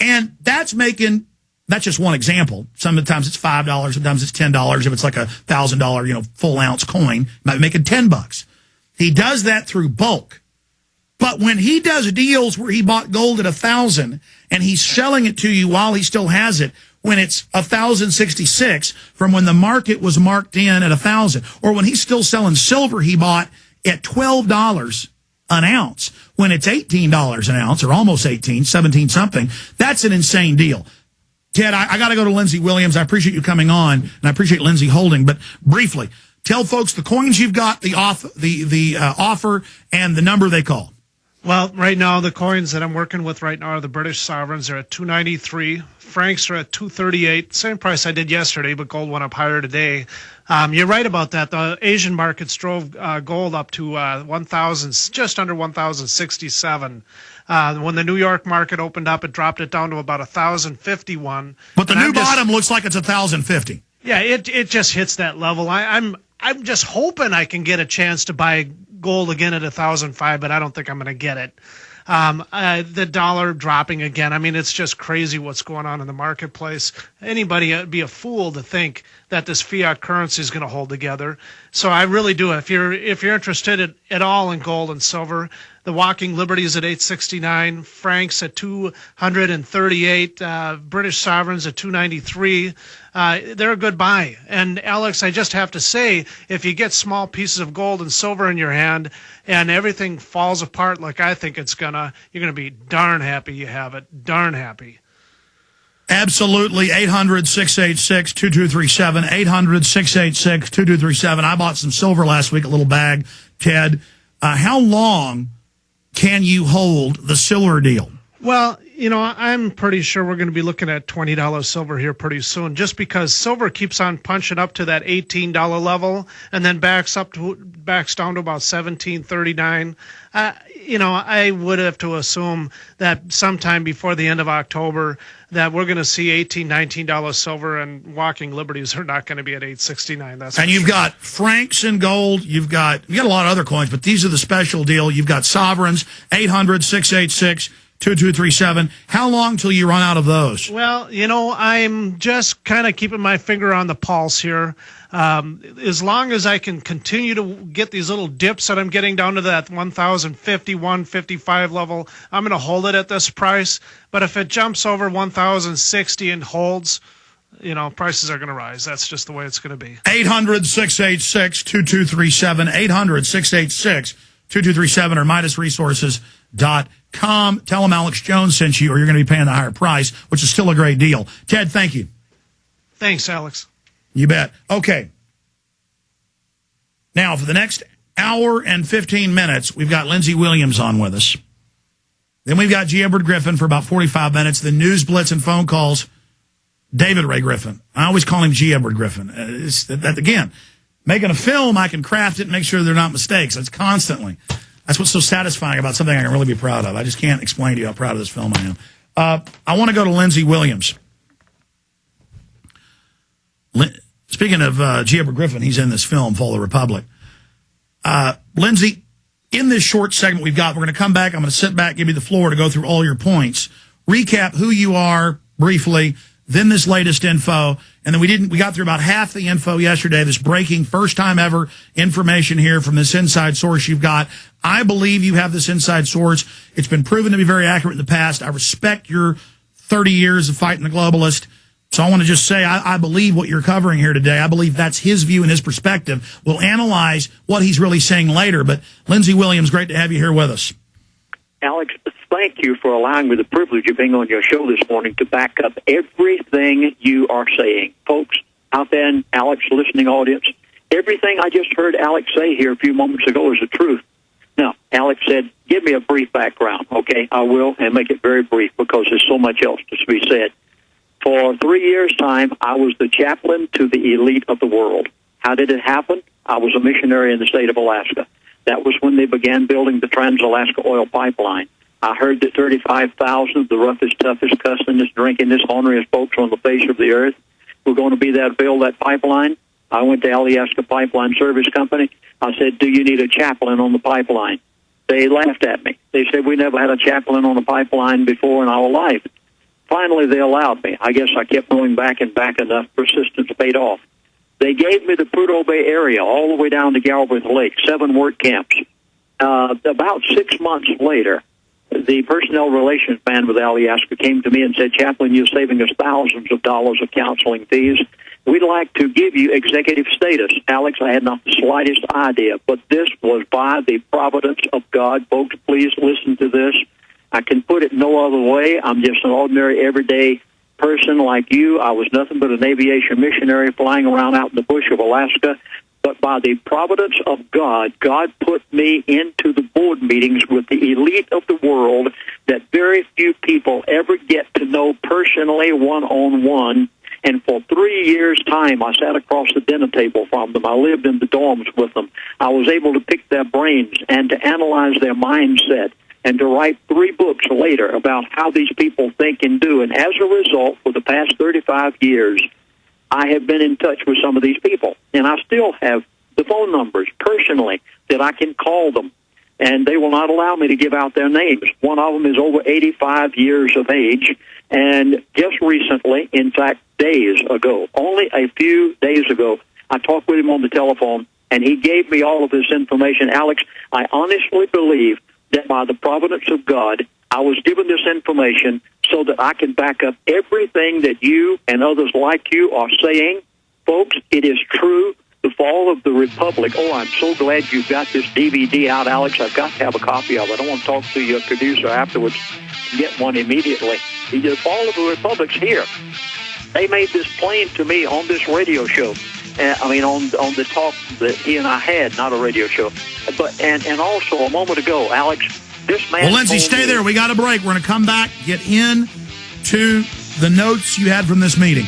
And that's just one example. Sometimes it's $5, sometimes it's $10. If it's like $1,000, full ounce coin, might be making $10. He does that through bulk. But when he does deals where he bought gold at 1,000 and he's selling it to you while he still has it, when it's 1,066 from when the market was marked in at 1,000, or when he's still selling silver he bought at $12 an ounce, when it's $18 an ounce, or almost 18, 17 something, that's an insane deal. Ted, I got to go to Lindsey Williams. I appreciate you coming on, and I appreciate Lindsey holding. But briefly, tell folks the coins you've got, the offer, and the number they call. Well, right now, the coins that I'm working with right now are the British sovereigns. They're at $2.93. Francs are at $2.38. Same price I did yesterday, but gold went up higher today. You're right about that. The Asian markets drove gold up to 1,000, just under 1,067. When the New York market opened up, it dropped it down to about 1,051. But the new bottom looks like it's 1,050. Yeah, it just hits that level. I'm just hoping I can get a chance to buy gold again at 1,005, but I don't think I'm going to get it. The dollar dropping again. I mean, it's just crazy what's going on in the marketplace. Anybody would be a fool to think that this fiat currency is going to hold together. So I really do. If you're interested at all in gold and silver, the Walking Liberty is at 869, francs at 238, British sovereigns at 293. They're a good buy. And Alex, I just have to say, if you get small pieces of gold and silver in your hand and everything falls apart like I think it's gonna, you're gonna be darn happy you have it. Darn happy. Absolutely. 800-686-2237. 800-686-2237. I bought some silver last week, a little bag, Ted. How long can you hold the silver deal? Well, I'm pretty sure we're going to be looking at $20 silver here pretty soon, just because silver keeps on punching up to that $18 level and then backs down to about $17.39. I would have to assume that sometime before the end of October that we're going to see $18, $19 silver, and Walking Liberties are not going to be at $8.69. And you've got francs and gold. You got a lot of other coins, but these are the special deal. You've got sovereigns, 800-686-2237. How long till you run out of those? Well, I'm just kind of keeping my finger on the pulse here. As long as I can continue to get these little dips that I'm getting down to that 1,050, 155 level, I'm going to hold it at this price. But if it jumps over 1,060 and holds, prices are going to rise. That's just the way it's going to be. 800-686-2237. 800-686-2237 or MidasResources.com. Tell them Alex Jones sent you, or you're going to be paying the higher price, which is still a great deal. Ted, thank you. Thanks, Alex. You bet. Okay. Now, for the next hour and 15 minutes, we've got Lindsey Williams on with us. Then we've got G. Edward Griffin for about 45 minutes. The news blitz and phone calls, David Ray Griffin. I always call him G. Edward Griffin. Again, making a film, I can craft it and make sure they're not mistakes. It's constantly. That's what's so satisfying about something I can really be proud of. I just can't explain to you how proud of this film I am. I want to go to Lindsey Williams. Speaking of G. Edward Griffin, he's in this film, Fall of the Republic. Lindsey, in this short segment we've got, we're going to come back. I'm going to sit back, give you the floor to go through all your points. Recap who you are briefly, then this latest info, and then we got through about half the info yesterday, this breaking, first time ever information here from this inside source you've got. I believe you have this inside source. It's been proven to be very accurate in the past. I respect your 30 years of fighting the globalist. So I want to just say I believe what you're covering here today. I believe that's his view and his perspective. We'll analyze what he's really saying later. But Lindsey Williams, great to have you here with us. Alex, thank you for allowing me the privilege of being on your show this morning to back up everything you are saying. Folks out there in Alex's listening audience, everything I just heard Alex say here a few moments ago is the truth. Now, Alex said, give me a brief background. Okay, I will, and make it very brief because there's so much else to be said. For 3 years' time, I was the chaplain to the elite of the world. How did it happen? I was a missionary in the state of Alaska. That was when they began building the Trans-Alaska Oil Pipeline. I heard that 35,000 of the roughest, toughest, cussingest, drinkingest, orneriest folks on the face of the earth were going to be there to build that pipeline. I went to Alaska Pipeline Service Company. I said, do you need a chaplain on the pipeline? They laughed at me. They said, we never had a chaplain on a pipeline before in our life. finally they allowed me. I guess I kept going back and back enough. Persistence paid off. They gave me the Prudhoe Bay area all the way down to Galbraith Lake, 7 work camps. About 6 months later, the personnel relations man with Alyeska came to me and said, Chaplain, you're saving us thousands of dollars of counseling fees. We'd like to give you executive status. Alex, I had not the slightest idea, but this was by the providence of God. Folks, please listen to this. I can put it no other way. I'm just an ordinary, everyday person like you. I was nothing but an aviation missionary flying around out in the bush of Alaska. But by the providence of God, God put me into the board meetings with the elite of the world that very few people ever get to know personally, one-on-one. And for 3 years' time, I sat across the dinner table from them. I lived in the dorms with them. I was able to pick their brains and to analyze their mindset and to write 3 books later about how these people think and do. And as a result, for the past 35 years, I have been in touch with some of these people, and I still have the phone numbers personally that I can call them, and they will not allow me to give out their names. One of them is over 85 years of age, and just recently, in fact, days ago, only a few days ago, I talked with him on the telephone, and he gave me all of this information. Alex, I honestly believe that by the providence of God, I was given this information so that I can back up everything that you and others like you are saying. Folks, it is true. The fall of the Republic. Oh, I'm so glad you've got this DVD out, Alex. I've got to have a copy of it. I want to talk to your producer afterwards and get one immediately. The fall of the Republic's here. They made this plain to me on this radio show. On the talk that he and I had, not a radio show. But and also a moment ago, Alex, this man... Well, Lindsey, stay there. We got a break. We're going to come back, get in to the notes you had from this meeting.